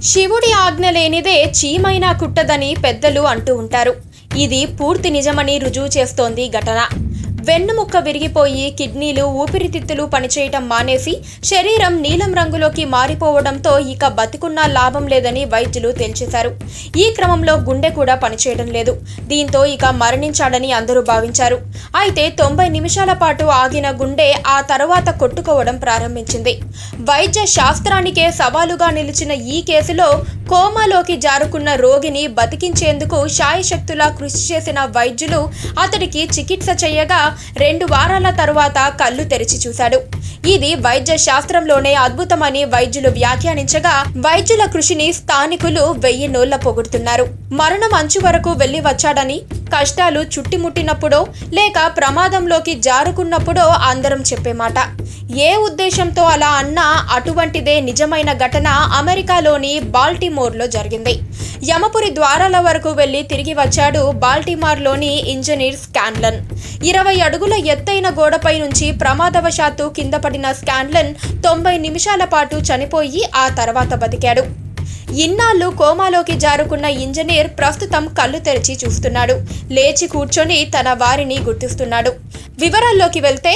శివుడి ఆజ్ఞ లేనిదే చీమైనా కుట్టదని పెద్దలు అంటూ ఉంటారు. ఇది పూర్తి నిజమని రుజువు చేస్తోంది ఘటన. వెన్నుముక్క విరిగిపోయి కిడ్నీలు, ఊపిరితిత్తులు పనిచేయటం మానేసి శరీరం నీలం రంగులోకి మారిపోవడంతో ఇక బతికున్నా లాభం లేదని వైద్యులు తేల్చేశారు. ఈ క్రమంలో గుండె కూడా పనిచేయడం లేదు. దీంతో ఇక మరణించాడని అందరూ భావించారు. అయితే 90 నిమిషాల పాటు ఆగిన గుండె ఆ తర్వాత కొట్టుకోవడం ప్రారంభించింది. వైద్య శాస్త్రానికే సవాలుగా నిలిచిన ఈ కేసులో కోమాలోకి జారుకున్న రోగిని బతికించేందుకు శాయశక్తులా కృషి చేసిన వైద్యులు అతడికి చికిత్స చేయగా 2 వారాల తరువాత కళ్ళు తెరిచి చూశాడు. ఇది వైద్య శాస్త్రంలోనే అద్భుతమని వైద్యులు వ్యాఖ్యానించగా వైద్యుల కృషిని స్థానికులు 1000 నోళ్ల పొగుడుతున్నారు. మరణం అంచు వరకు వెళ్లి వచ్చాడని, కష్టాలు చుట్టుముట్టినప్పుడో లేక ప్రమాదంలోకి జారుకున్నప్పుడో అందరం చెప్పే మాట. ఏ ఉద్దేశంతో అలా అన్నా అటువంటిదే నిజమైన ఘటన అమెరికాలోని బాల్టిమోర్లో జరిగింది. యమపురి ద్వారాల వరకు వెళ్లి తిరిగి వచ్చాడు బాల్టిమోర్లోని ఇంజనీర్ స్కాన్లన్. 20 అడుగుల ఎత్తైన గోడపై నుంచి ప్రమాదవశాత్తు కింద పడిన స్కాన్లన్ 90 నిమిషాల పాటు చనిపోయి ఆ తర్వాత బతికాడు. ఇన్నాళ్లు కోమాలోకి జారుకున్న ఇంజనీర్ ప్రస్తుతం కళ్ళు తెరిచి చూస్తున్నాడు. లేచి కూర్చొని తన వారిని గుర్తిస్తున్నాడు. వివరాల్లోకి వెళ్తే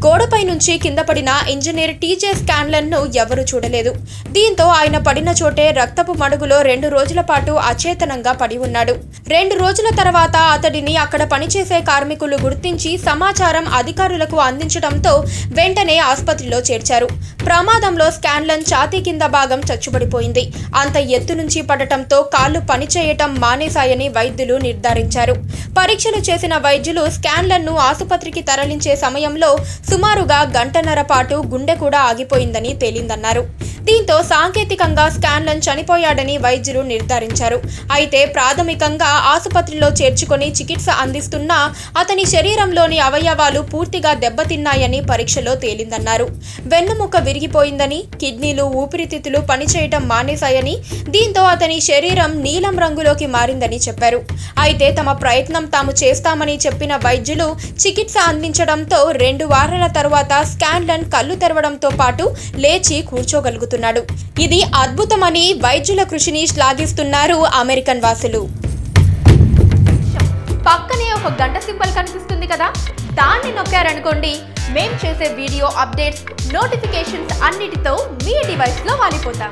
గోడపై నుంచి కింద పడిన ఇంజనీర్ టీజే స్కాన్లన్ ను ఎవరూ చూడలేదు. దీంతో ఆయన పడిన చోటే రక్తపు మడుగులో 2 రోజుల పాటు అచేతనంగా పడి ఉన్నాడు. 2 రోజుల తర్వాత అతడిని అక్కడ పనిచేసే కార్మికులు గుర్తించి సమాచారం అధికారులకు అందించడంతో వెంటనే ఆసుపత్రిలో చేర్చారు. ప్రమాదంలో స్కాన్లన్ ఛాతీ కింద భాగం చచ్చుబడిపోయింది. అంత ఎత్తు నుంచి పడటంతో కాళ్లు పనిచేయటం మానేశాయని వైద్యులు నిర్ధారించారు. పరీక్షలు చేసిన వైద్యులు స్కాన్లన్ ను ఆసుపత్రికి తరలించే సమయంలో సుమారుగా గంటన్నర పాటు గుండె కూడా ఆగిపోయిందని తేలిందన్నారు. దీంతో సాంకేతికంగా స్కాన్లన్ చనిపోయాడని వైద్యులు నిర్ధారించారు. అయితే ప్రాథమికంగా ఆసుపత్రిలో చేర్చుకొని చికిత్స అందిస్తున్నా అతని శరీరంలోని అవయవాలు పూర్తిగా దెబ్బతిన్నాయని పరీక్షలో తేలిందన్నారు. వెన్నుముక్క విరిగిపోయిందని, కిడ్నీలు, ఊపిరితిత్తులు పనిచేయటం మానేశాయని, దీంతో అతని శరీరం నీలం రంగులోకి మారిందని చెప్పారు. అయితే తమ ప్రయత్నం తాము చేస్తామని చెప్పిన వైద్యులు చికిత్స అందించడంతో 2 వారాల తరువాత స్కాన్లన్ కళ్ళు తెరవడంతో పాటు లేచి కూర్చోగలుగుతున్నారు. ఇది అద్భుతమని వైద్యుల కృషిని శ్లాఘిస్తున్నారు అమెరికన్ వాసులు. పక్కనే ఒక గంట సింబల్ కనిపిస్తుంది కదా, దాన్ని నొక్కారనుకోండి, మేం చేసే వీడియో అప్డేట్స్, నోటిఫికేషన్స్ అన్నిటితో మీ డివైస్ లో వాలిపోతాం.